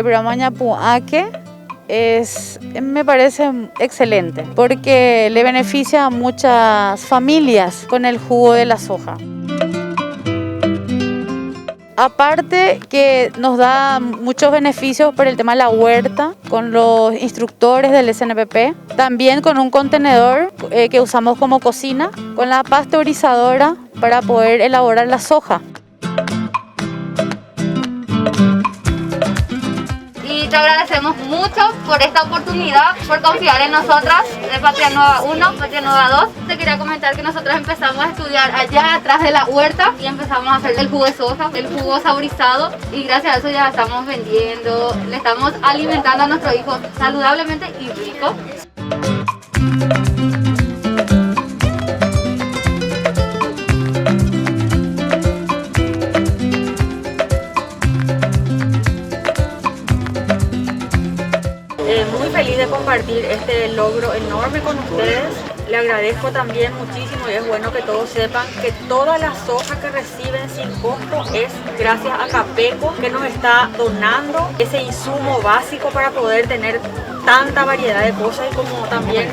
el programa Ñapuaque me parece excelente porque le beneficia a muchas familias con el jugo de la soja. Aparte que nos da muchos beneficios por el tema de la huerta con los instructores del SNPP, también con un contenedor que usamos como cocina, con la pasteurizadora para poder elaborar la soja. Y te agradecemos mucho por esta oportunidad, por confiar en nosotras de Patria Nueva 1, Patria Nueva 2. Te quería comentar que nosotros empezamos a estudiar allá atrás de la huerta y empezamos a hacer el jugo de soja, el jugo saborizado, y gracias a eso ya estamos vendiendo, le estamos alimentando a nuestros hijos saludablemente y rico. Muy feliz de compartir este logro enorme con ustedes. Le agradezco también muchísimo y es bueno que todos sepan que toda la soja que reciben sin costo es gracias a Capeco, que nos está donando ese insumo básico para poder tener tanta variedad de cosas, y como también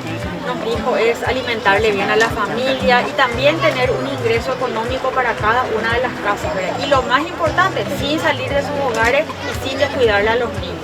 nos dijo, es alimentarle bien a la familia y también tener un ingreso económico para cada una de las casas, ¿verdad? Y lo más importante, sin salir de sus hogares y sin descuidarle a los niños.